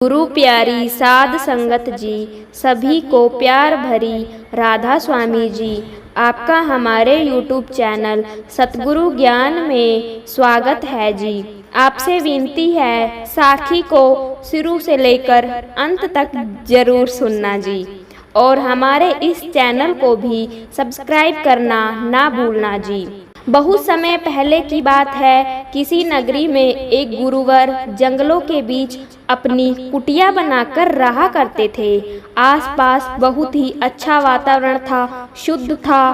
गुरु प्यारी साध संगत जी, सभी को प्यार भरी राधा स्वामी जी, आपका हमारे YouTube चैनल सतगुरु ज्ञान में स्वागत है जी। आपसे विनती है साखी को शुरू से लेकर अंत तक जरूर सुनना जी, और हमारे इस चैनल को भी सब्सक्राइब करना ना भूलना जी। बहुत समय पहले की बात है, किसी नगरी में एक गुरुवर जंगलों के बीच अपनी कुटिया बनाकर रहा करते थे। आसपास बहुत ही अच्छा वातावरण था, शुद्ध था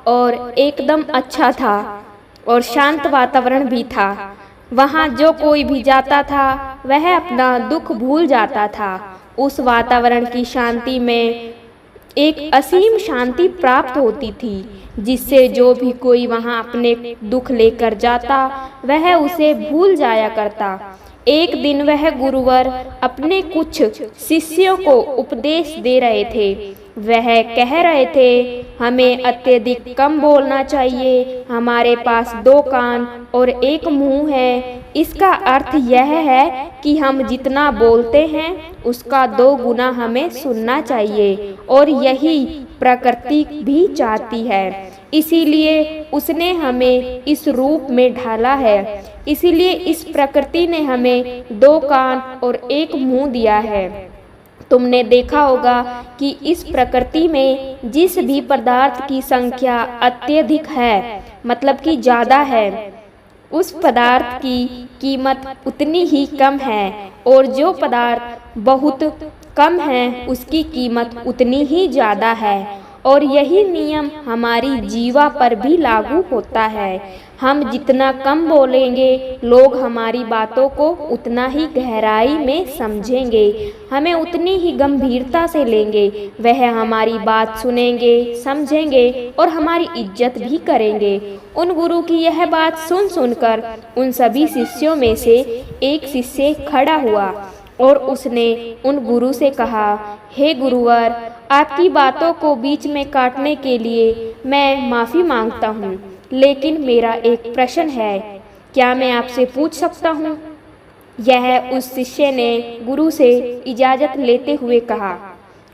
और एकदम अच्छा था और शांत वातावरण भी था। वहाँ जो कोई भी जाता था वह अपना दुख भूल जाता था। उस वातावरण की शांति में एक असीम शांति प्राप्त होती थी, जिससे जो भी कोई वहाँ अपने दुख लेकर जाता वह उसे भूल जाया करता। एक दिन वह गुरुवर अपने कुछ शिष्यों को उपदेश दे रहे थे। वह कह रहे थे, हमें अत्यधिक कम बोलना चाहिए, हमारे पास 2 कान और 1 मुंह है। इसका अर्थ यह है कि हम जितना बोलते हैं उसका 2 गुना हमें सुनना चाहिए, और यही प्रकृति भी चाहती है। इसीलिए उसने हमें इस रूप में ढाला है, इसीलिए इस प्रकृति ने हमें 2 कान और 1 मुंह दिया है। तुमने देखा होगा कि इस प्रकृति में जिस भी पदार्थ की संख्या अत्यधिक है, मतलब कि ज़्यादा है, उस पदार्थ की कीमत उतनी ही कम है, और जो पदार्थ बहुत कम है उसकी कीमत उतनी ही ज़्यादा है। और यही नियम हमारी जीवा पर भी लागू होता है। हम जितना कम बोलेंगे, लोग हमारी बातों को उतना ही गहराई में समझेंगे, हमें उतनी ही गंभीरता से लेंगे। वह हमारी बात सुनेंगे, समझेंगे और हमारी इज्जत भी करेंगे। उन गुरु की यह बात सुन सुनकर उन सभी शिष्यों में से एक शिष्य खड़ा हुआ और उसने उन गुरु से कहा, हे गुरुवर, आपकी बातों को बीच में काटने के लिए मैं माफ़ी मांगता हूँ, लेकिन मेरा एक प्रश्न है, क्या मैं आपसे पूछ सकता हूँ? यह उस शिष्य ने गुरु से इजाज़त लेते हुए कहा।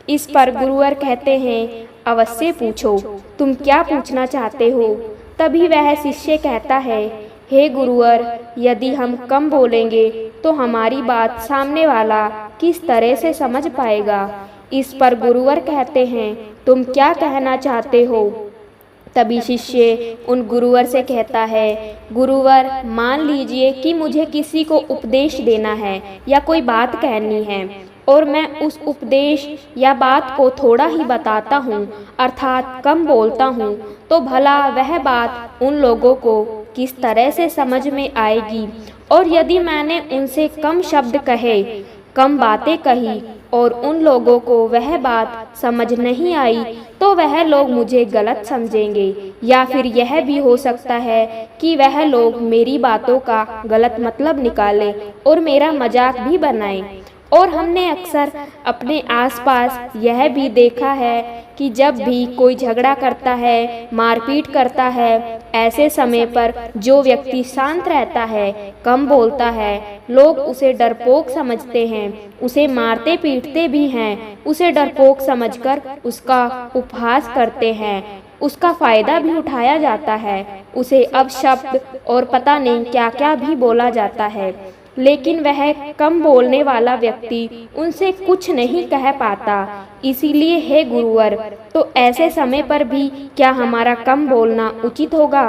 इस पर गुरुवर कहते हैं, अवश्य पूछो, तुम क्या पूछना चाहते हो? तभी वह शिष्य कहता है, हे गुरुवर, यदि हम कम बोलेंगे तो हमारी बात सामने वाला किस तरह से समझ पाएगा? इस पर गुरुवर कहते हैं, तुम क्या कहना चाहते हो? तभी शिष्य उन गुरुवर से कहता है, गुरुवर, मान लीजिए कि मुझे किसी को उपदेश देना है या कोई बात कहनी है, और मैं उस उपदेश या बात को थोड़ा ही बताता हूँ, अर्थात कम बोलता हूँ, तो भला वह बात उन लोगों को किस तरह से समझ में आएगी? और यदि मैंने उनसे कम शब्द कहे, कम बातें कही और उन लोगों को वह बात समझ नहीं आई, तो वह लोग मुझे गलत समझेंगे, या फिर यह भी हो सकता है कि वह लोग मेरी बातों का गलत मतलब निकालें और मेरा मजाक भी बनाएं। और हमने अक्सर अपने आसपास यह भी देखा है कि जब भी कोई झगड़ा करता है, मारपीट करता है, ऐसे समय पर जो व्यक्ति शांत रहता है, कम बोलता है, लोग उसे डरपोक समझते हैं, उसे मारते पीटते भी हैं, उसे डरपोक समझकर उसका उपहास करते हैं, उसका फ़ायदा भी उठाया जाता है, उसे अपशब्द और पता नहीं क्या क्या भी बोला जाता है। लेकिन वह कम बोलने वाला व्यक्ति उनसे कुछ नहीं कह पाता। इसीलिए हे गुरुवर, तो ऐसे समय पर भी क्या हमारा कम बोलना उचित होगा?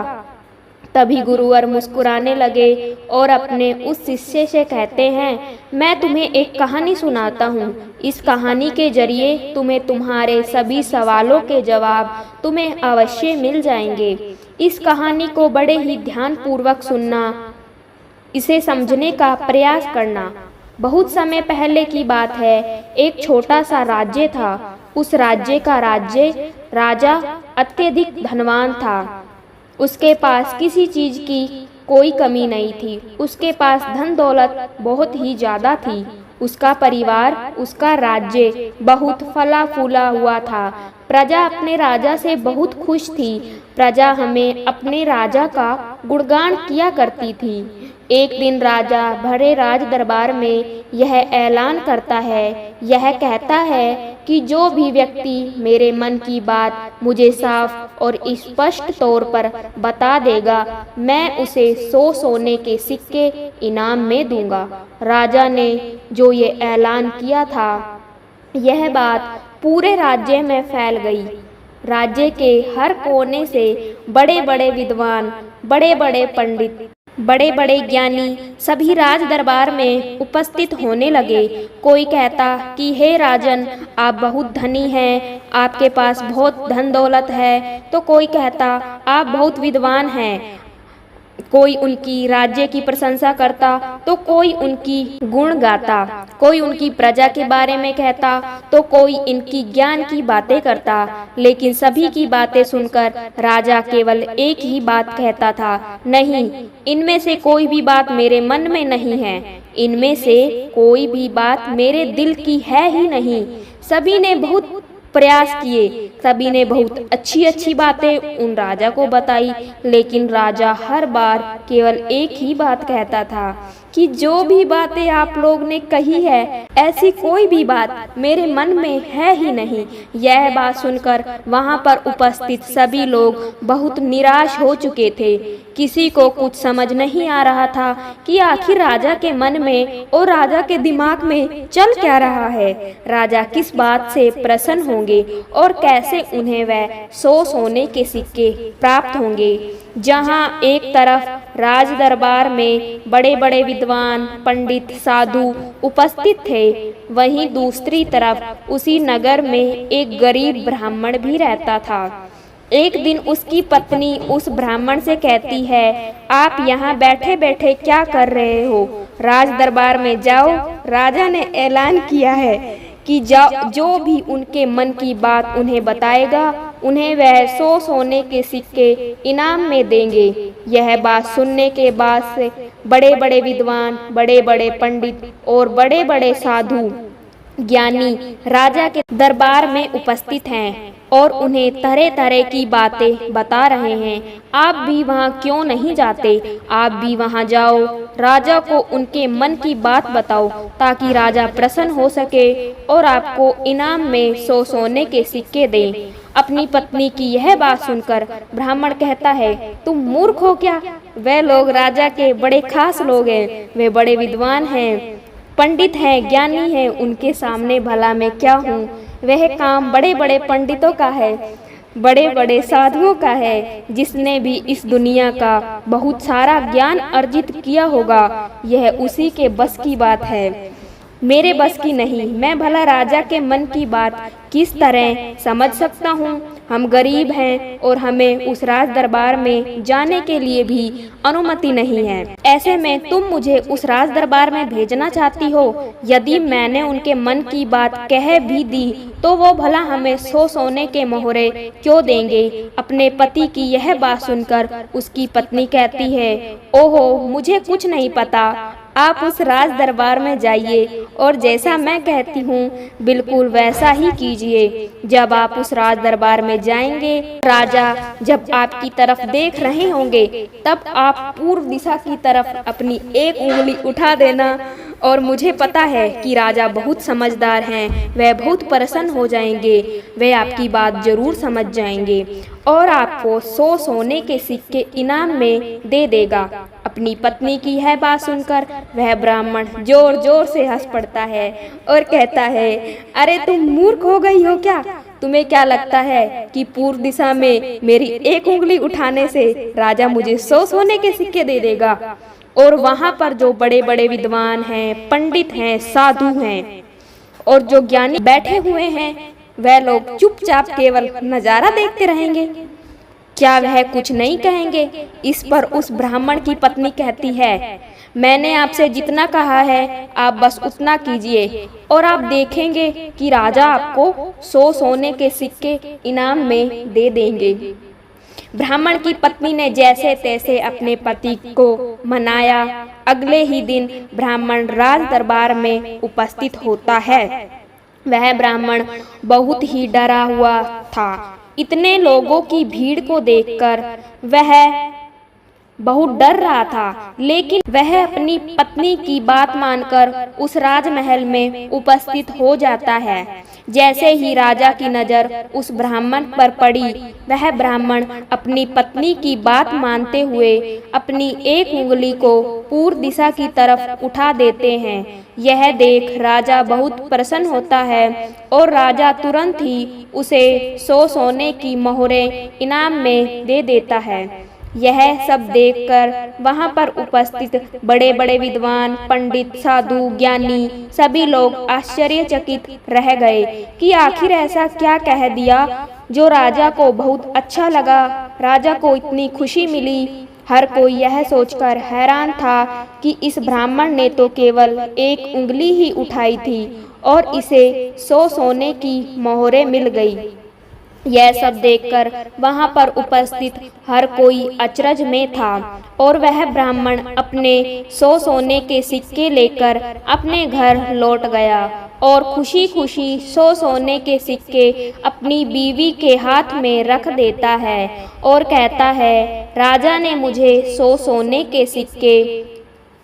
तभी गुरुवर मुस्कुराने लगे और अपने उस शिष्य से कहते हैं, मैं तुम्हें एक कहानी सुनाता हूँ। इस कहानी के जरिए तुम्हें तुम्हारे सभी सवालों के जवाब तुम्हें अवश्य मिल जाएंगे। इस कहानी को बड़े ही ध्यानपूर्वक सुनना, इसे समझने का प्रयास करना। बहुत समय पहले की बात है, एक छोटा सा राज्य था। उस राज्य का राजा अत्यधिक धनवान था। उसके पास किसी चीज़ की कोई कमी नहीं थी। उसके पास धन दौलत बहुत ही ज़्यादा थी। उसका परिवार, उसका राज्य बहुत फला फूला हुआ था। प्रजा अपने राजा से बहुत खुश थी। प्रजा हमें अपने राजा का गुणगान किया करती थी। एक दिन राजा भरे राज दरबार में यह ऐलान करता है, यह कहता है कि जो भी व्यक्ति मेरे मन की बात मुझे साफ और स्पष्ट तौर पर बता देगा, मैं उसे 100 सोने के सिक्के इनाम में दूंगा। राजा ने जो ये ऐलान किया था, यह बात पूरे राज्य में फैल गई। राज्य के हर कोने से बड़े बड़े विद्वान, बड़े बड़े पंडित, बड़े बड़े ज्ञानी सभी राज दरबार में उपस्थित होने लगे। कोई कहता कि हे राजन, आप बहुत धनी हैं, आपके पास बहुत धन दौलत है। तो कोई कहता आप बहुत विद्वान हैं। कोई उनकी राज्य की प्रशंसा करता तो कोई उनकी गुण गाता। कोई उनकी प्रजा के बारे में कहता तो कोई इनकी ज्ञान की बातें करता। लेकिन सभी की बातें सुनकर राजा केवल एक ही बात कहता था, नहीं, इनमें से कोई भी बात मेरे मन में नहीं है, इनमें से कोई भी बात मेरे दिल की है ही नहीं। सभी ने बहुत प्रयास किए, सभी ने बहुत अच्छी अच्छी बातें उन राजा को बताई, लेकिन राजा हर बार केवल एक ही बात कहता था कि जो भी बातें आप लोग ने कही है, ऐसी कोई भी बात मेरे मन में है ही नहीं। यह बात सुनकर वहां पर उपस्थित सभी लोग बहुत निराश हो चुके थे। किसी को कुछ समझ नहीं आ रहा था कि आखिर राजा के मन में और राजा के दिमाग में चल क्या रहा है। राजा किस बात से प्रसन्न होंगे और कैसे उन्हें वह 100 सोने के सिक्के प्राप्त होंगे। जहां एक तरफ राज दरबार में बड़े बड़े विद्वान, पंडित, साधु उपस्थित थे, वहीं दूसरी तरफ उसी नगर में एक गरीब ब्राह्मण भी रहता था। एक दिन उसकी पत्नी उस ब्राह्मण से कहती है, आप यहाँ बैठे बैठे क्या कर रहे हो? राज दरबार में जाओ, राजा ने ऐलान किया है कि जो भी उनके मन की बात उन्हें बताएगा, उन्हें वह 100 सोने के सिक्के इनाम में देंगे। यह बात सुनने के बाद से बड़े बड़े विद्वान, बड़े बड़े पंडित और बड़े बड़े साधु ज्ञानी राजा के दरबार में उपस्थित हैं और उन्हें तरह तरह की बातें बता रहे हैं। आप भी वहां क्यों नहीं जाते? आप भी वहां जाओ, राजा को उनके मन की बात बताओ ताकि राजा प्रसन्न हो सके और आपको इनाम में 100 सोने के सिक्के दें। अपनी पत्नी की यह बात सुनकर ब्राह्मण कहता है, तुम मूर्ख हो क्या? वे लोग राजा के बड़े खास लोग हैं, वे बड़े विद्वान हैं, पंडित हैं, ज्ञानी हैं, उनके सामने भला मैं क्या हूँ? वह काम बड़े बड़े पंडितों का है, बड़े बड़े साधुओं का है, जिसने भी इस दुनिया का बहुत सारा ज्ञान अर्जित किया होगा, यह उसी के बस की बात है, मेरे बस की नहीं। मैं भला राजा के मन की बात किस तरह समझ सकता हूँ? हम गरीब हैं और हमें उस राज दरबार में जाने के लिए भी अनुमति नहीं है। ऐसे में तुम मुझे उस राज दरबार में भेजना चाहती हो? यदि मैंने उनके मन की बात कह भी दी तो वो भला हमें 100 सोने के मोहरे क्यों देंगे? अपने पति की यह बात सुनकर उसकी पत्नी कहती है, ओहो, मुझे कुछ नहीं पता, आप उस राज दरबार में जाइए और जैसा मैं कहती हूँ बिल्कुल वैसा ही कीजिए। जब आप उस राज दरबार में जाएंगे, राजा जब आपकी तरफ देख रहे होंगे, तब आप पूर्व दिशा की तरफ अपनी एक उंगली उठा देना और मुझे पता है कि राजा बहुत समझदार हैं, वह बहुत प्रसन्न हो जाएंगे, वे आपकी बात जरूर समझ जाएंगे और आपको 100 सोने के सिक्के इनाम में दे देगा। अपनी पत्नी की यह बात सुनकर वह ब्राह्मण जोर जोर से हंस पड़ता है और कहता है, अरे तुम मूर्ख हो गई हो क्या? तुम्हें क्या लगता है कि पूर्व दिशा में मेरी एक उंगली उठाने से राजा मुझे 100 सोने के सिक्के दे देगा? और वहां पर जो बड़े बड़े विद्वान हैं, पंडित हैं, साधु हैं और जो ज्ञानी बैठे हुए हैं, वह लोग चुपचाप केवल नजारा देखते रहेंगे, क्या वह कुछ नहीं कहेंगे? इस पर उस ब्राह्मण की पत्नी कहती है, मैंने आपसे जितना कहा है आप बस उतना कीजिए और आप देखेंगे कि राजा आपको 100 सोने के सिक्के इनाम में दे देंगे। ब्राह्मण की पत्नी ने जैसे तैसे अपने पति को मनाया। अगले ही दिन ब्राह्मण राज दरबार में उपस्थित होता है। वह ब्राह्मण बहुत ही डरा हुआ था। इतने लोगों की भीड़ को देखकर वह बहुत डर रहा था, लेकिन वह अपनी पत्नी की बात मानकर उस राजमहल में उपस्थित हो जाता है। जैसे ही राजा की नजर उस ब्राह्मण पर पड़ी, वह ब्राह्मण अपनी पत्नी की बात मानते हुए अपनी एक उंगली को पूर्व दिशा की तरफ उठा देते हैं। यह देख राजा बहुत प्रसन्न होता है और राजा तुरंत ही उसे 100 सोने की मोहरें इनाम में दे देता है। यह सब देखकर वहां पर उपस्थित बड़े बड़े विद्वान, पंडित, साधु, ज्ञानी सभी लोग आश्चर्यचकित रह गए कि आखिर ऐसा क्या कह दिया जो राजा को बहुत अच्छा लगा, राजा को इतनी खुशी मिली। हर कोई यह सोचकर हैरान था कि इस ब्राह्मण ने तो केवल एक उंगली ही उठाई थी और इसे 100 सोने की मोहरें मिल गई। यह सब देखकर वहां पर उपस्थित हर कोई अचरज में था और वह ब्राह्मण अपने 100 सोने के सिक्के लेकर अपने घर लौट गया और खुशी खुशी 100 सोने के सिक्के अपनी बीवी के हाथ में रख देता है और कहता है, राजा ने मुझे 100 सोने के सिक्के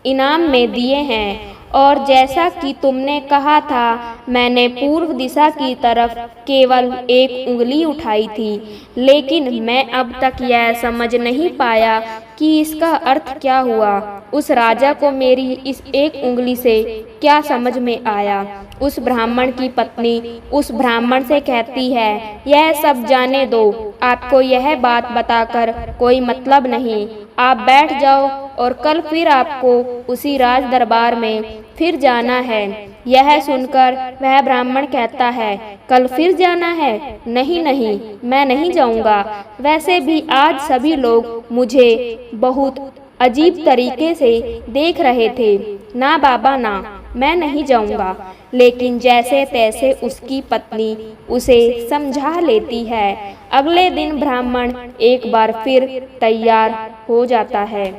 इनाम में दिए हैं और जैसा कि तुमने कहा था, मैंने पूर्व दिशा की तरफ केवल एक उंगली उठाई थी, लेकिन मैं अब तक यह समझ नहीं पाया कि इसका अर्थ क्या हुआ। उस राजा को मेरी इस एक उंगली से क्या समझ में आया। उस ब्राह्मण की पत्नी उस ब्राह्मण से कहती है, यह सब जाने दो, आपको यह बात बताकर कोई मतलब नहीं, आप बैठ जाओ और कल फिर आपको उसी राज दरबार में फिर जाना है। यह सुनकर वह ब्राह्मण कहता है, कल फिर जाना है? नहीं नहीं, मैं नहीं जाऊंगा। वैसे भी आज सभी लोग मुझे बहुत अजीब तरीके से देख रहे थे। ना बाबा ना, मैं नहीं जाऊंगा। लेकिन जैसे तैसे उसकी पत्नी उसे समझा लेती है। अगले दिन ब्राह्मण एक बार फिर तैयार हो जाता है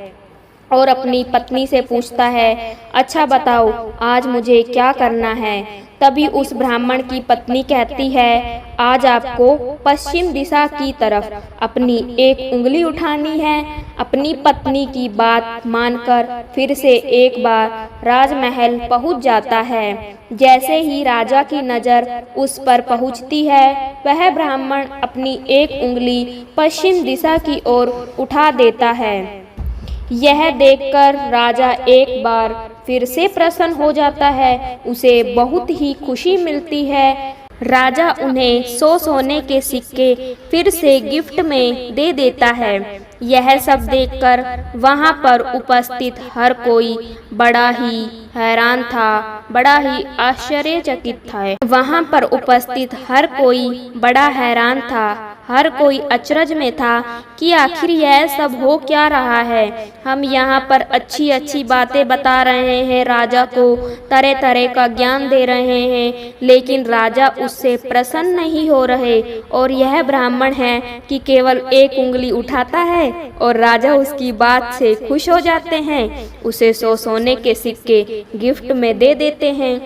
और अपनी पत्नी से पूछता है, अच्छा बताओ आज मुझे क्या करना है। तभी उस ब्राह्मण की पत्नी कहती है, आज आपको पश्चिम दिशा की तरफ अपनी एक उंगली उठानी है। अपनी पत्नी की बात मानकर फिर से एक बार राजमहल पहुंच जाता है। जैसे ही राजा की नजर उस पर पहुंचती है, वह ब्राह्मण अपनी एक उंगली पश्चिम दिशा की ओर उठा देता है। यह देखकर राजा एक बार फिर से प्रसन्न हो जाता है, उसे बहुत ही खुशी मिलती है। राजा उन्हें 100 सोने के सिक्के फिर से गिफ्ट में दे देता है। यह सब देखकर वहां पर उपस्थित हर कोई बड़ा ही हैरान था, बड़ा ही आश्चर्यचकित था। वहां पर उपस्थित हर कोई बड़ा हैरान था, हर कोई अचरज में था कि आखिर यह सब हो क्या रहा है। हम यहाँ पर अच्छी अच्छी बातें बता रहे हैं, राजा को तरह तरह का ज्ञान दे रहे हैं, लेकिन राजा उससे प्रसन्न नहीं हो रहे। और यह ब्राह्मण है कि केवल एक उंगली उठाता है और राजा उसकी बात से खुश हो जाते हैं, उसे 100 सोने के सिक्के गिफ्ट में दे देते हैं।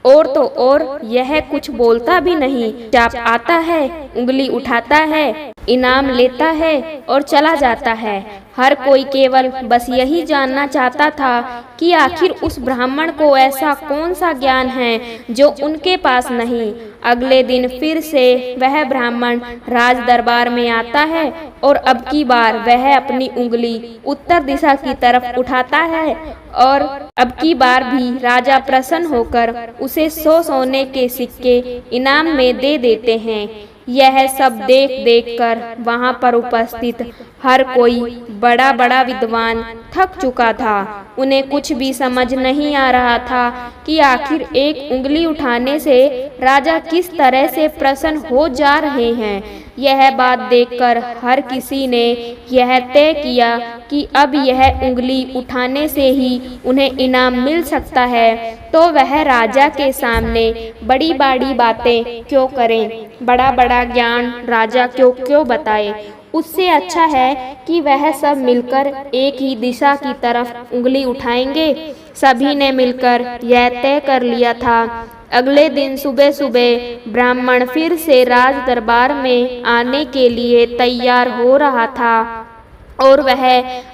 और तो और यह कुछ बोलता भी नहीं, चाप आता है, उंगली उठाता है, इनाम लेता है और चला जाता है। हर कोई केवल बस यही जानना चाहता था कि आखिर उस ब्राह्मण को ऐसा कौन सा ज्ञान है जो उनके पास नहीं। अगले दिन फिर से वह ब्राह्मण राज दरबार में आता है और अब की बार वह अपनी उंगली उत्तर दिशा की तरफ उठाता है और अब की बार भी राजा प्रसन्न होकर उसे 100 सोने के सिक्के इनाम में दे देते हैं। यह सब देख देख कर वहां पर उपस्थित हर कोई बड़ा बड़ा विद्वान थक चुका था। उन्हें कुछ भी समझ नहीं आ रहा था कि आखिर एक उंगली उठाने से राजा किस तरह से प्रसन्न हो जा रहे हैं। यह बात देखकर हर किसी ने यह तय किया कि अब यह उंगली उठाने से ही उन्हें इनाम मिल सकता है, तो वह राजा के सामने बड़ी बड़ी बातें क्यों करें, बड़ा बड़ा ज्ञान राजा क्यों बताए। उससे अच्छा है कि वह सब मिलकर एक ही दिशा की तरफ उंगली उठाएंगे। सभी ने मिलकर यह तय कर लिया था। अगले दिन सुबह सुबह ब्राह्मण फिर से राज दरबार में आने के लिए तैयार हो रहा था और वह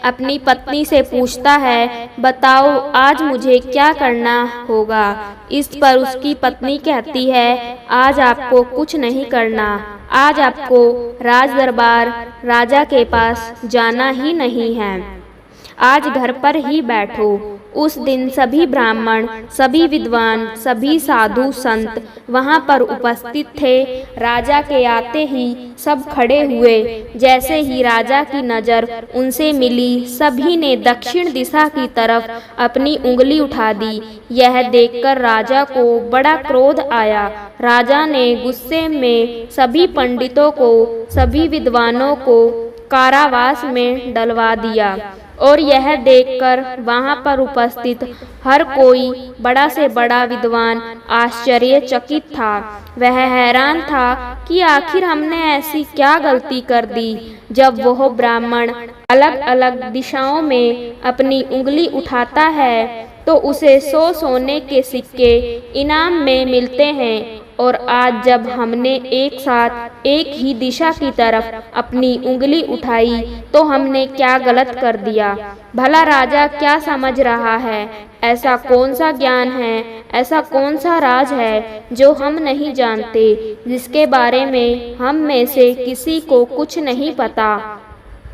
अपनी पत्नी से पूछता है, बताओ आज मुझे क्या करना होगा। इस पर उसकी पत्नी कहती है, आज आपको कुछ नहीं करना, आज आपको राज दरबार राजा के पास जाना ही नहीं है, आज घर पर ही बैठो। उस दिन सभी ब्राह्मण, सभी विद्वान, सभी साधु संत वहां पर उपस्थित थे। राजा के आते ही सब खड़े हुए। जैसे ही राजा की नज़र उनसे मिली, सभी ने दक्षिण दिशा की तरफ अपनी उंगली उठा दी। यह देखकर राजा को बड़ा क्रोध आया। राजा ने गुस्से में सभी पंडितों को, सभी विद्वानों को कारावास में डलवा दिया। और यह देखकर वहां पर उपस्थित हर कोई, बड़ा से बड़ा विद्वान आश्चर्यचकित था। वह हैरान था कि आखिर हमने ऐसी क्या गलती कर दी। जब वह ब्राह्मण अलग अलग दिशाओं में अपनी उंगली उठाता है तो उसे 100 सोने के सिक्के इनाम में मिलते हैं, और आज जब हमने एक साथ एक ही दिशा की तरफ अपनी उंगली उठाई तो हमने क्या गलत कर दिया। भला राजा क्या समझ रहा है? ऐसा कौन सा ज्ञान है, ऐसा कौन सा राज है जो हम नहीं जानते, जिसके बारे में हम में से किसी को कुछ नहीं पता?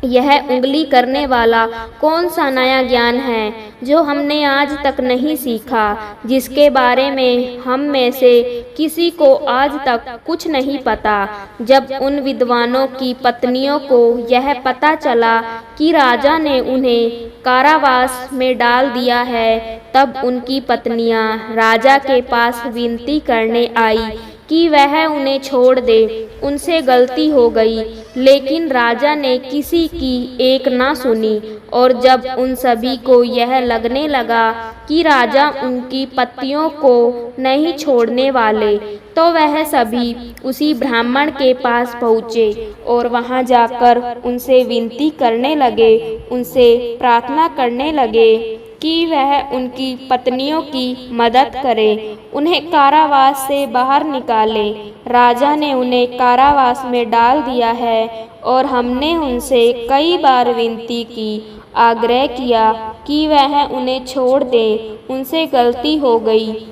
यह उंगली करने वाला कौन सा नया ज्ञान है जो हमने आज तक नहीं सीखा, जिसके बारे में हम में से किसी को आज तक कुछ नहीं पता। जब उन विद्वानों की पत्नियों को यह पता चला कि राजा ने उन्हें कारावास में डाल दिया है, तब उनकी पत्नियां राजा के पास विनती करने आई कि वह उन्हें छोड़ दे, उनसे गलती हो गई। लेकिन राजा ने किसी की एक ना सुनी, और जब उन सभी को यह लगने लगा कि राजा उनकी पत्नियों को नहीं छोड़ने वाले, तो वह सभी उसी ब्राह्मण के पास पहुँचे और वहां जाकर उनसे विनती करने लगे, उनसे प्रार्थना करने लगे कि वह उनकी पत्नियों की मदद करे, उन्हें कारावास से बाहर निकाले। राजा ने उन्हें कारावास में डाल दिया है और हमने उनसे कई बार विनती की, आग्रह किया कि वह उन्हें छोड़ दे, उनसे गलती हो गई,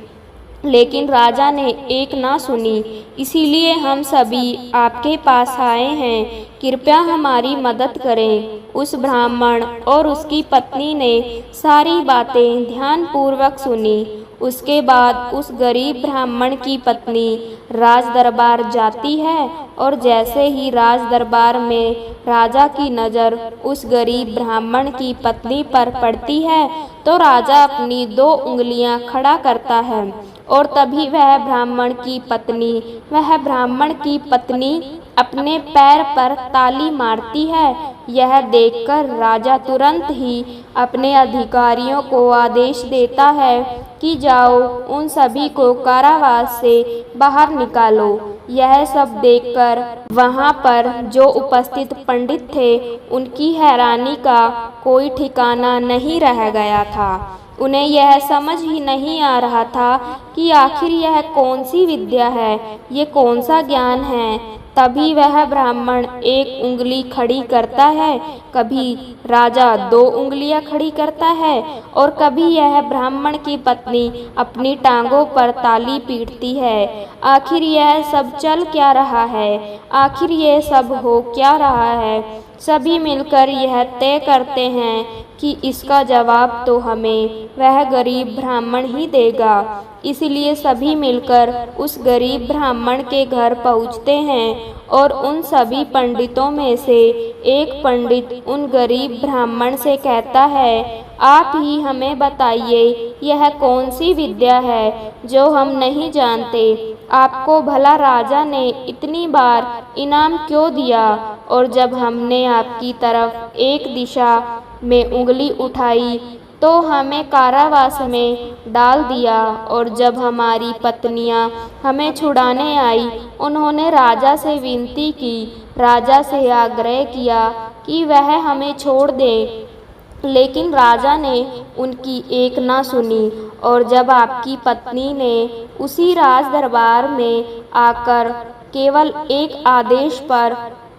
लेकिन राजा ने एक ना सुनी। इसीलिए हम सभी आपके पास आए हैं, कृपया हमारी मदद करें। उस ब्राह्मण और उसकी पत्नी ने सारी बातें ध्यानपूर्वक सुनी। उसके बाद उस गरीब ब्राह्मण की पत्नी राज दरबार जाती है, और जैसे ही राज दरबार में राजा की नज़र उस गरीब ब्राह्मण की पत्नी पर पड़ती है तो राजा अपनी 2 उंगलियां खड़ा करता है, और तभी वह ब्राह्मण की पत्नी अपने पैर पर ताली मारती है। यह देखकर राजा तुरंत ही अपने अधिकारियों को आदेश देता है कि जाओ, उन सभी को कारावास से बाहर निकालो। यह सब देखकर वहां पर जो उपस्थित पंडित थे, उनकी हैरानी का कोई ठिकाना नहीं रह गया था। उन्हें यह समझ ही नहीं आ रहा था कि आखिर यह कौन सी विद्या है, ये कौन सा ज्ञान है। तभी वह ब्राह्मण एक उंगली खड़ी करता है, कभी राजा 2 उंगलियां खड़ी करता है, और कभी यह ब्राह्मण की पत्नी अपनी टांगों पर ताली पीटती है। आखिर यह सब चल क्या रहा है? आखिर यह सब हो क्या रहा है? सभी मिलकर यह तय करते हैं कि इसका जवाब तो हमें वह गरीब ब्राह्मण ही देगा। इसलिए सभी मिलकर उस गरीब ब्राह्मण के घर पहुंचते हैं, और उन सभी पंडितों में से एक पंडित उन गरीब ब्राह्मण से कहता है, आप ही हमें बताइए, यह कौन सी विद्या है जो हम नहीं जानते? आपको भला राजा ने इतनी बार इनाम क्यों दिया, और जब हमने आपकी तरफ एक दिशा में उंगली उठाई तो हमें कारावास में डाल दिया, और जब हमारी पत्नियां हमें छुड़ाने आई, उन्होंने राजा से विनती की, राजा से आग्रह किया कि वह हमें छोड़ दे, लेकिन राजा ने उनकी एक ना सुनी। और जब आपकी पत्नी ने उसी राज दरबार में आकर केवल एक आदेश पर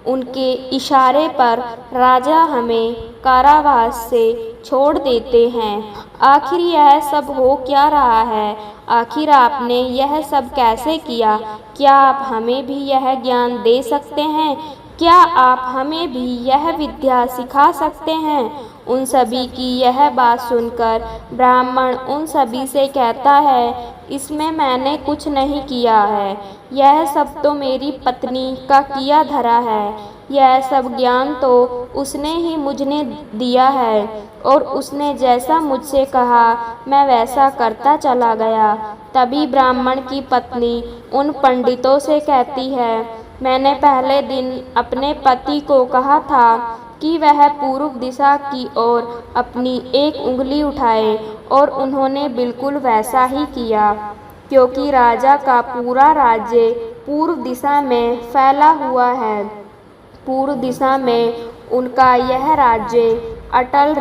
उनके इशारे पर राजा हमें कारावास से छोड़ देते हैं। आखिर यह सब हो क्या रहा है? आखिर आपने यह सब कैसे किया? क्या आप हमें भी यह ज्ञान दे सकते हैं? क्या आप हमें भी यह विद्या सिखा सकते हैं? उन सभी की यह बात सुनकर ब्राह्मण उन सभी से कहता है, इसमें मैंने कुछ नहीं किया है, यह सब तो मेरी पत्नी का किया धरा है। यह सब ज्ञान तो उसने ही मुझे दिया है और उसने जैसा मुझसे कहा मैं वैसा करता चला गया। तभी ब्राह्मण की पत्नी उन पंडितों से कहती है, मैंने पहले दिन अपने पति को कहा था कि वह पूर्व दिशा की ओर अपनी एक उंगली उठाए और उन्होंने बिल्कुल वैसा ही किया, क्योंकि राजा का पूरा राज्य पूर्व दिशा में फैला हुआ है। पूर्व दिशा में उनका यह राज्य अचल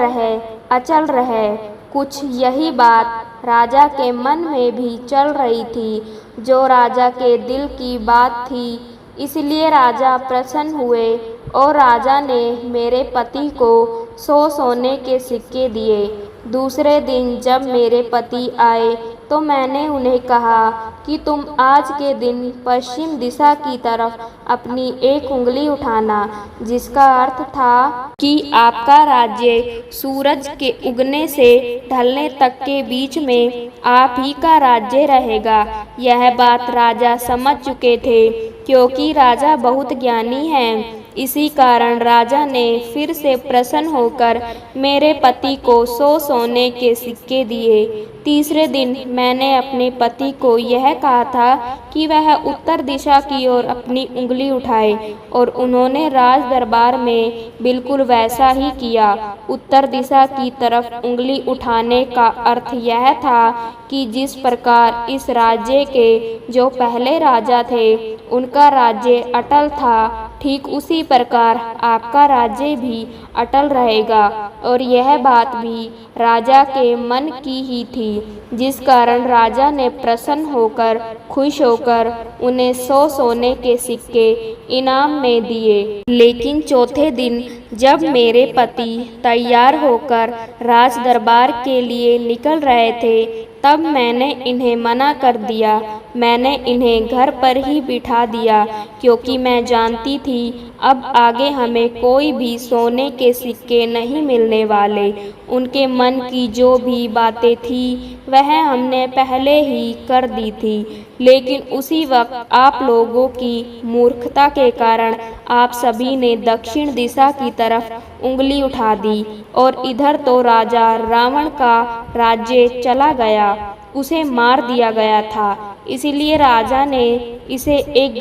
रहे। कुछ यही बात राजा के मन में भी चल रही थी, जो राजा के दिल की बात थी। इसलिए राजा प्रसन्न हुए और राजा ने मेरे पति को 100 सोने के सिक्के दिए। दूसरे दिन जब मेरे पति आए तो मैंने उन्हें कहा कि तुम आज के दिन पश्चिम दिशा की तरफ अपनी एक उंगली उठाना, जिसका अर्थ था कि आपका राज्य सूरज के उगने से ढलने तक के बीच में आप ही का राज्य रहेगा। यह बात राजा समझ चुके थे, क्योंकि राजा बहुत ज्ञानी हैं। इसी कारण राजा ने फिर से प्रसन्न होकर मेरे पति को 100 सोने के सिक्के दिए। तीसरे दिन मैंने अपने पति को यह कहा था कि वह उत्तर दिशा की ओर अपनी उंगली उठाए और उन्होंने राज दरबार में बिल्कुल वैसा ही किया। उत्तर दिशा की तरफ उंगली उठाने का अर्थ यह था कि जिस प्रकार इस राज्य के जो पहले राजा थे उनका राज्य अटल था, ठीक उसी प्रकार आपका राज्य भी अटल रहेगा। और यह बात भी राजा के मन की ही थी, जिस कारण राजा ने प्रसन्न होकर खुश होकर उन्हें 100 सोने के सिक्के इनाम में दिए। लेकिन चौथे दिन जब मेरे पति तैयार होकर राज दरबार के लिए निकल रहे थे, तब मैंने इन्हें मना कर दिया। मैंने इन्हें घर पर ही बिठा दिया, क्योंकि मैं जानती थी अब आगे हमें कोई भी सोने के सिक्के नहीं मिलने वाले। उनके मन की जो भी बातें थी वह हमने पहले ही कर दी थी, लेकिन उसी वक्त आप लोगों की मूर्खता के कारण आप सभी ने दक्षिण दिशा की तरफ उंगली उठा दी और इधर तो राजा रावण का राज्य चला गया, उसे मार दिया गया था। इसलिए राजा ने इसे एक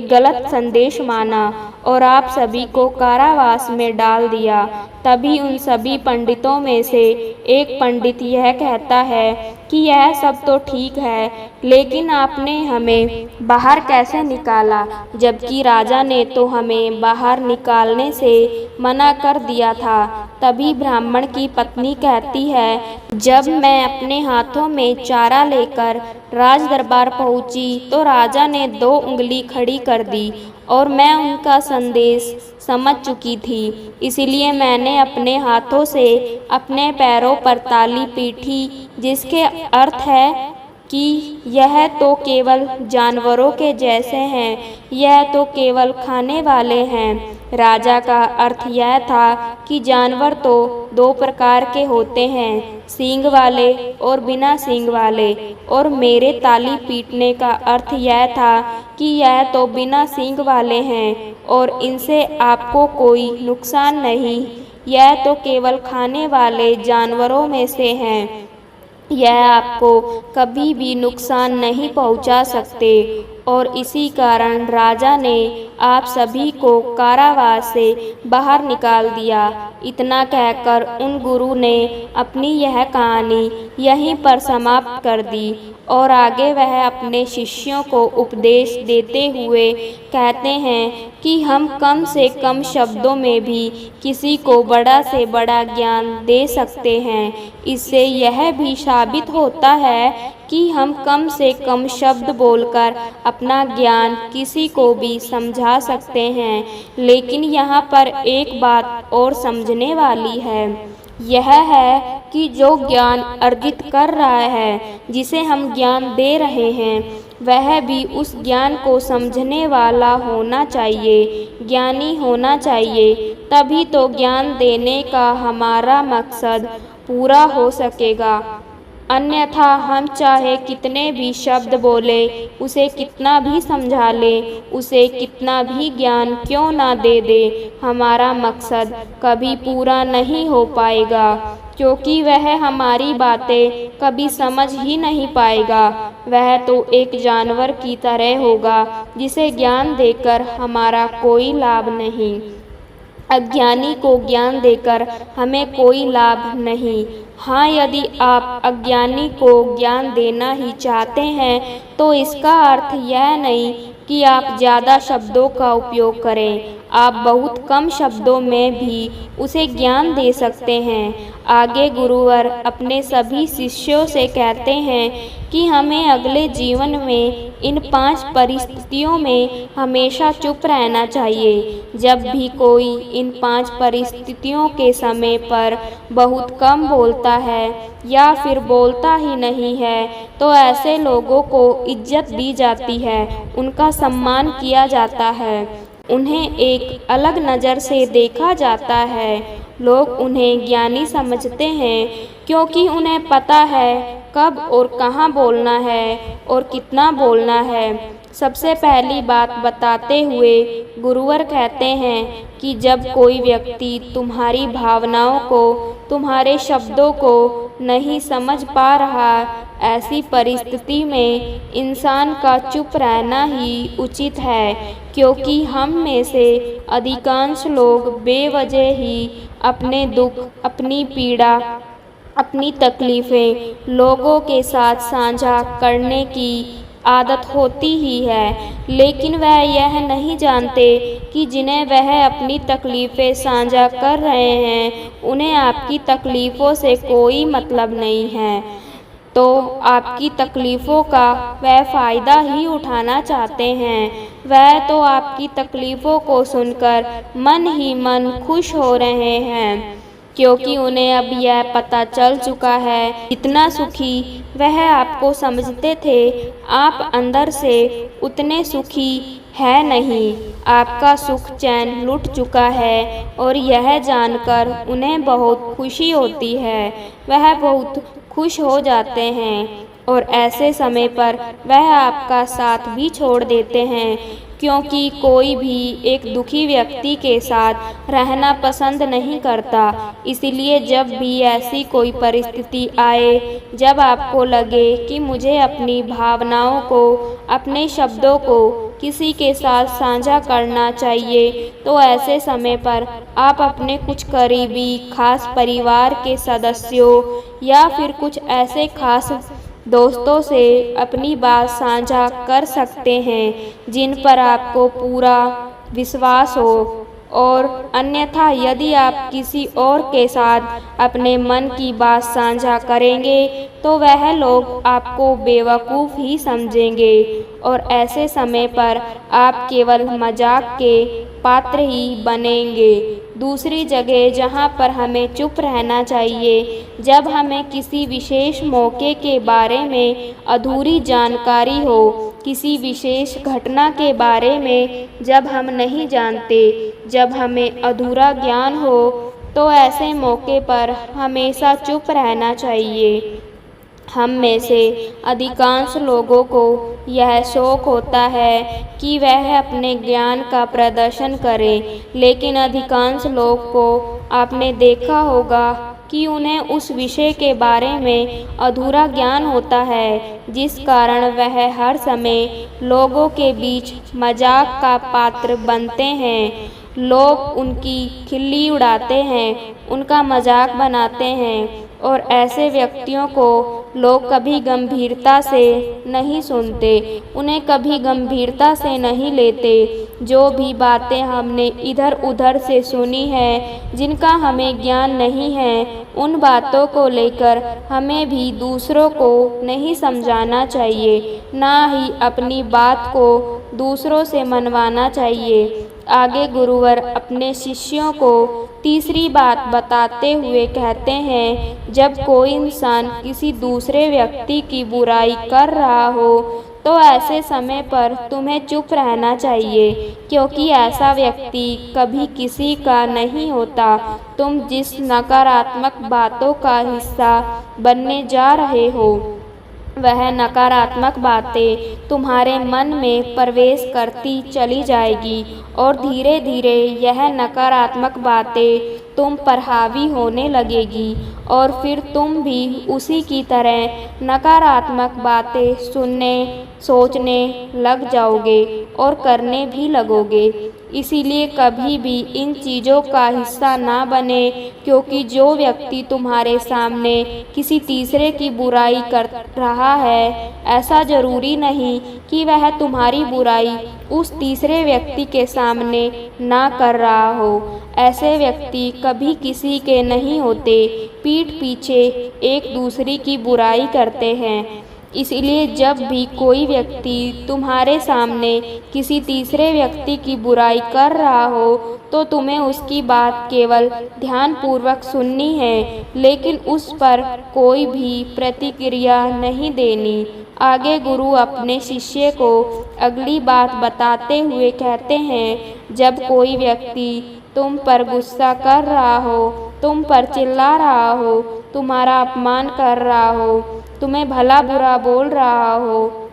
गलत संदेश माना और आप सभी को कारावास में डाल दिया। तभी उन सभी पंडितों में से एक पंडित यह कहता है कि यह सब तो ठीक है, लेकिन आपने हमें बाहर कैसे निकाला, जबकि राजा ने तो हमें बाहर निकालने से मना कर दिया था। तभी ब्राह्मण की पत्नी कहती है, जब मैं अपने हाथों में चारा लेकर राज दरबार पहुंची तो राजा ने 2 उंगली खड़ी कर दी और मैं उनका संदेश समझ चुकी थी। इसलिए मैंने अपने हाथों से अपने पैरों पर ताली पीटी, जिसके अर्थ है कि यह तो केवल जानवरों के जैसे हैं, यह तो केवल खाने वाले हैं। राजा का अर्थ यह था कि जानवर तो 2 प्रकार के होते हैं, सींग वाले और बिना सींग वाले, और मेरे ताली पीटने का अर्थ यह था कि यह तो बिना सींग वाले हैं और इनसे आपको कोई नुकसान नहीं, यह तो केवल खाने वाले जानवरों में से हैं, यह आपको कभी भी नुकसान नहीं पहुंचा सकते। और इसी कारण राजा ने आप सभी को कारावास से बाहर निकाल दिया। इतना कहकर उन गुरु ने अपनी यह कहानी यहीं पर समाप्त कर दी और आगे वह अपने शिष्यों को उपदेश देते हुए कहते हैं कि हम कम से कम शब्दों में भी किसी को बड़ा से बड़ा ज्ञान दे सकते हैं। इससे यह भी साबित होता है कि हम कम से कम शब्द बोलकर अपना ज्ञान किसी को भी समझा सकते हैं, लेकिन यहाँ पर एक बात और समझने वाली है। यह है कि जो ज्ञान अर्जित कर रहा है, जिसे हम ज्ञान दे रहे हैं, वह भी उस ज्ञान को समझने वाला होना चाहिए, ज्ञानी होना चाहिए। तभी तो ज्ञान देने का हमारा मकसद पूरा हो सकेगा। अन्यथा हम चाहे कितने भी शब्द बोले, उसे कितना भी समझा ले, उसे कितना भी ज्ञान क्यों ना दे दे, हमारा मकसद कभी पूरा नहीं हो पाएगा, क्योंकि वह हमारी बातें कभी समझ ही नहीं पाएगा। वह तो एक जानवर की तरह होगा जिसे ज्ञान देकर हमारा कोई लाभ नहीं। अज्ञानी को ज्ञान देकर हमें कोई लाभ नहीं। हाँ, यदि आप अज्ञानी को ज्ञान देना ही चाहते हैं तो इसका अर्थ यह नहीं कि आप ज़्यादा शब्दों का उपयोग करें। आप बहुत कम शब्दों में भी उसे ज्ञान दे सकते हैं। आगे गुरुवर अपने सभी शिष्यों से कहते हैं कि हमें अगले जीवन में इन 5 परिस्थितियों में हमेशा चुप रहना चाहिए। जब भी कोई इन 5 परिस्थितियों के समय पर बहुत कम बोलता है या फिर बोलता ही नहीं है, तो ऐसे लोगों को इज्जत दी जाती है, उनका सम्मान किया जाता है, उन्हें एक अलग नज़र से देखा जाता है। लोग उन्हें ज्ञानी समझते हैं क्योंकि उन्हें पता है कब और कहाँ बोलना है और कितना बोलना है। सबसे पहली बात बताते हुए गुरुवर कहते हैं कि जब कोई व्यक्ति तुम्हारी भावनाओं को, तुम्हारे शब्दों को नहीं समझ पा रहा, ऐसी परिस्थिति में इंसान का चुप रहना ही उचित है, क्योंकि हम में से अधिकांश लोग बेवजह ही अपने दुख, अपनी पीड़ा, अपनी तकलीफ़ें लोगों के साथ साझा करने की आदत होती ही है, लेकिन वह यह नहीं जानते कि जिन्हें वह अपनी तकलीफ़ें साझा कर रहे हैं, उन्हें आपकी तकलीफ़ों से कोई मतलब नहीं है, तो आपकी तकलीफ़ों का वह फ़ायदा ही उठाना चाहते हैं। वह तो आपकी तकलीफ़ों को सुनकर मन ही मन खुश हो रहे हैं, क्योंकि उन्हें अब यह पता चल चुका है जितना सुखी वह आपको समझते थे, आप अंदर से उतने सुखी है नहीं। आपका सुख चैन लुट चुका है और यह जानकर उन्हें बहुत खुशी होती है। वह बहुत खुश हो जाते हैं और ऐसे समय पर वह आपका साथ भी छोड़ देते हैं, क्योंकि कोई भी एक दुखी व्यक्ति के साथ रहना पसंद नहीं करता। इसलिए जब भी ऐसी कोई परिस्थिति आए, जब आपको लगे कि मुझे अपनी भावनाओं को, अपने शब्दों को किसी के साथ साझा करना चाहिए, तो ऐसे समय पर आप अपने कुछ करीबी खास परिवार के सदस्यों या फिर कुछ ऐसे खास दोस्तों से अपनी बात साझा कर सकते हैं जिन पर आपको पूरा विश्वास हो। और अन्यथा यदि आप किसी और के साथ अपने मन की बात साझा करेंगे तो वह लोग आपको बेवकूफ़ ही समझेंगे और ऐसे समय पर आप केवल मजाक के पात्र ही बनेंगे। दूसरी जगह जहाँ पर हमें चुप रहना चाहिए, जब हमें किसी विशेष मौके के बारे में अधूरी जानकारी हो, किसी विशेष घटना के बारे में जब हम नहीं जानते, जब हमें अधूरा ज्ञान हो, तो ऐसे मौके पर हमेशा चुप रहना चाहिए। हम में से अधिकांश लोगों को यह शौक होता है कि वह अपने ज्ञान का प्रदर्शन करें, लेकिन अधिकांश लोग को आपने देखा होगा कि उन्हें उस विषय के बारे में अधूरा ज्ञान होता है, जिस कारण वह हर समय लोगों के बीच मजाक का पात्र बनते हैं। लोग उनकी खिल्ली उड़ाते हैं, उनका मजाक बनाते हैं और ऐसे व्यक्तियों को लोग कभी गंभीरता से नहीं सुनते, उन्हें कभी गंभीरता से नहीं लेते। जो भी बातें हमने इधर उधर से सुनी है, जिनका हमें ज्ञान नहीं है, उन बातों को लेकर हमें भी दूसरों को नहीं समझाना चाहिए, ना ही अपनी बात को दूसरों से मनवाना चाहिए। आगे गुरुवर अपने शिष्यों को तीसरी बात बताते हुए कहते हैं, जब कोई इंसान किसी दूसरे व्यक्ति की बुराई कर रहा हो तो ऐसे समय पर तुम्हें चुप रहना चाहिए, क्योंकि ऐसा व्यक्ति कभी किसी का नहीं होता। तुम जिस नकारात्मक बातों का हिस्सा बनने जा रहे हो, वह नकारात्मक बातें तुम्हारे मन में प्रवेश करती चली जाएगी और धीरे धीरे यह नकारात्मक बातें तुम पर हावी होने लगेगी और फिर तुम भी उसी की तरह नकारात्मक बातें सुनने, सोचने लग जाओगे और करने भी लगोगे। इसीलिए कभी भी इन चीज़ों का हिस्सा ना बने, क्योंकि जो व्यक्ति तुम्हारे सामने किसी तीसरे की बुराई कर रहा है, ऐसा जरूरी नहीं कि वह तुम्हारी बुराई उस तीसरे व्यक्ति के सामने ना कर रहा हो। ऐसे व्यक्ति कभी किसी के नहीं होते, पीठ पीछे एक दूसरे की बुराई करते हैं। इसलिए जब भी कोई व्यक्ति तुम्हारे सामने किसी तीसरे व्यक्ति की बुराई कर रहा हो, तो तुम्हें उसकी बात केवल ध्यानपूर्वक सुननी है, लेकिन उस पर कोई भी प्रतिक्रिया नहीं देनी। आगे गुरु अपने शिष्य को अगली बात बताते हुए कहते हैं, जब कोई व्यक्ति तुम पर गुस्सा कर रहा हो, तुम पर चिल्ला रहा हो, तुम्हारा अपमान कर रहा हो, तुम्हें भला बुरा बोल रहा हो,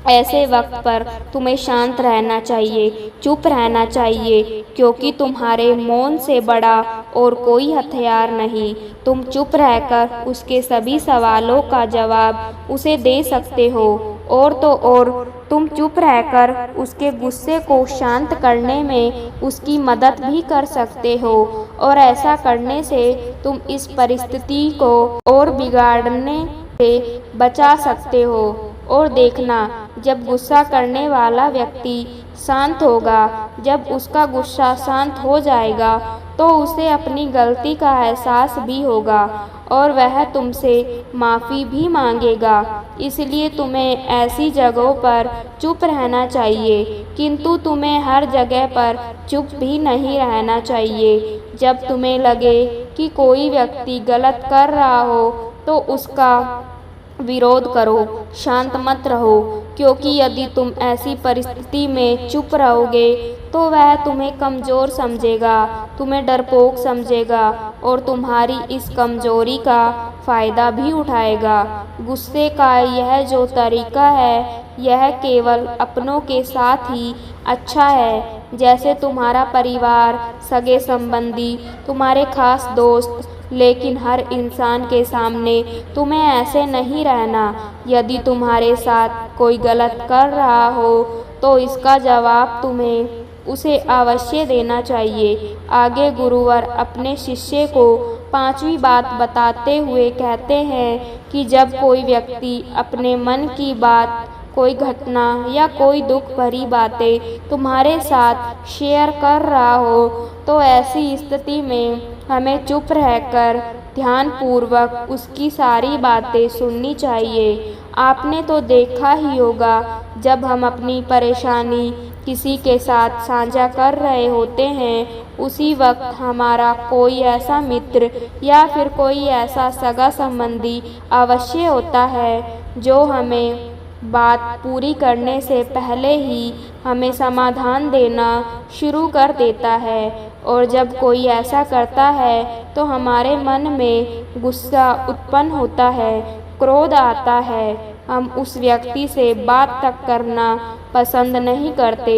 ऐसे वक्त पर तुम्हें शांत रहना चाहिए, चुप रहना चाहिए, क्योंकि तुम्हारे मौन से बड़ा और कोई हथियार नहीं। तुम चुप रहकर उसके सभी सवालों का जवाब उसे दे सकते हो, और तो और तुम चुप रहकर उसके गुस्से को शांत करने में उसकी मदद भी कर सकते हो, और ऐसा करने से तुम इस परिस्थिति को और बिगाड़ने से बचा सकते हो। और देखना, जब गुस्सा करने वाला व्यक्ति शांत होगा, जब उसका गुस्सा शांत हो जाएगा, तो उसे अपनी गलती का एहसास भी होगा और वह तुमसे माफ़ी भी मांगेगा। इसलिए तुम्हें ऐसी जगहों पर चुप रहना चाहिए, किंतु तुम्हें हर जगह पर चुप भी नहीं रहना चाहिए। जब तुम्हें लगे कि कोई व्यक्ति गलत कर रहा हो, तो उसका विरोध करो, शांत मत रहो, क्योंकि यदि तुम ऐसी परिस्थिति में चुप रहोगे तो वह तुम्हें कमज़ोर समझेगा, तुम्हें डरपोक समझेगा और तुम्हारी इस कमज़ोरी का फ़ायदा भी उठाएगा। गुस्से का यह जो तरीका है, यह केवल अपनों के साथ ही अच्छा है, जैसे तुम्हारा परिवार, सगे संबंधी, तुम्हारे खास दोस्त, लेकिन हर इंसान के सामने तुम्हें ऐसे नहीं रहना। यदि तुम्हारे साथ कोई गलत कर रहा हो, तो इसका जवाब तुम्हें उसे अवश्य देना चाहिए। आगे गुरुवर अपने शिष्य को पांचवी बात बताते हुए कहते हैं कि जब कोई व्यक्ति अपने मन की बात, कोई घटना या कोई दुख भरी बातें तुम्हारे साथ शेयर कर रहा हो, तो ऐसी स्थिति में हमें चुप रहकर ध्यानपूर्वक उसकी सारी बातें सुननी चाहिए। आपने तो देखा ही होगा, जब हम अपनी परेशानी किसी के साथ साझा कर रहे होते हैं, उसी वक्त हमारा कोई ऐसा मित्र या फिर कोई ऐसा सगा संबंधी अवश्य होता है जो हमें बात पूरी करने से पहले ही हमें समाधान देना शुरू कर देता है। और जब कोई ऐसा करता है तो हमारे मन में गुस्सा उत्पन्न होता है, क्रोध आता है, हम उस व्यक्ति से बात तक करना पसंद नहीं करते।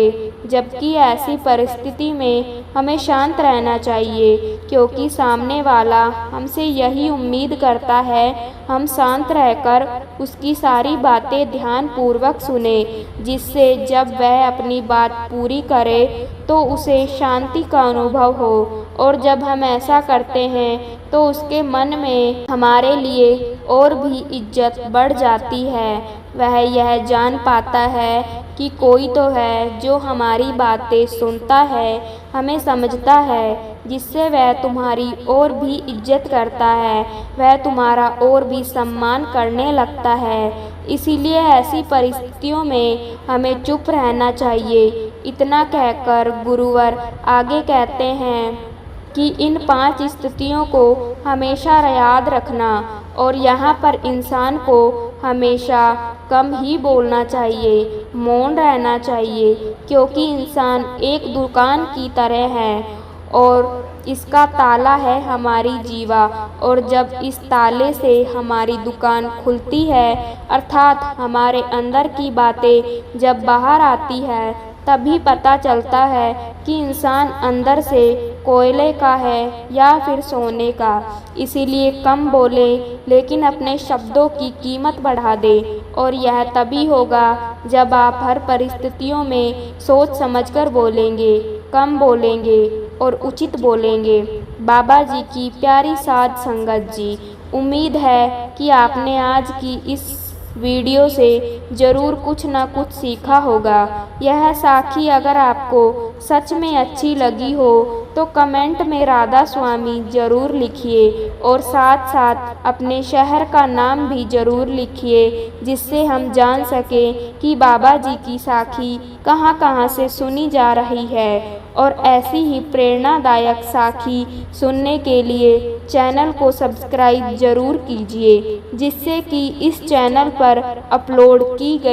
जबकि ऐसी परिस्थिति में हमें शांत रहना चाहिए, क्योंकि सामने वाला हमसे यही उम्मीद करता है हम शांत रहकर उसकी सारी बातें ध्यानपूर्वक सुने, जिससे जब वह अपनी बात पूरी करे तो उसे शांति का अनुभव हो। और जब हम ऐसा करते हैं तो उसके मन में हमारे लिए और भी इज्जत बढ़ जाती है। वह यह जान पाता है कि कोई तो है जो हमारी बातें सुनता है, हमें समझता है, जिससे वह तुम्हारी और भी इज्जत करता है, वह तुम्हारा और भी सम्मान करने लगता है। इसीलिए ऐसी परिस्थितियों में हमें चुप रहना चाहिए। इतना कहकर गुरुवर आगे कहते हैं कि इन 5 स्थितियों को हमेशा याद रखना और यहाँ पर इंसान को हमेशा कम ही बोलना चाहिए, मौन रहना चाहिए, क्योंकि इंसान एक दुकान की तरह है और इसका ताला है हमारी जीवा। और जब इस ताले से हमारी दुकान खुलती है, अर्थात हमारे अंदर की बातें जब बाहर आती है, तभी पता चलता है कि इंसान अंदर से कोयले का है या फिर सोने का। इसीलिए कम बोले, लेकिन अपने शब्दों की कीमत बढ़ा दे। और यह तभी होगा जब आप हर परिस्थितियों में सोच समझकर बोलेंगे, कम बोलेंगे और उचित बोलेंगे। बाबा जी की प्यारी साध संगत जी, उम्मीद है कि आपने आज की इस वीडियो से ज़रूर कुछ ना कुछ सीखा होगा। यह साखी अगर आपको सच में अच्छी लगी हो तो कमेंट में राधा स्वामी ज़रूर लिखिए और साथ साथ अपने शहर का नाम भी ज़रूर लिखिए, जिससे हम जान सकें कि बाबा जी की साखी कहाँ कहाँ से सुनी जा रही है। और ऐसी ही प्रेरणादायक साखी सुनने के लिए चैनल को सब्सक्राइब ज़रूर कीजिए, जिससे कि इस चैनल पर अपलोड की गई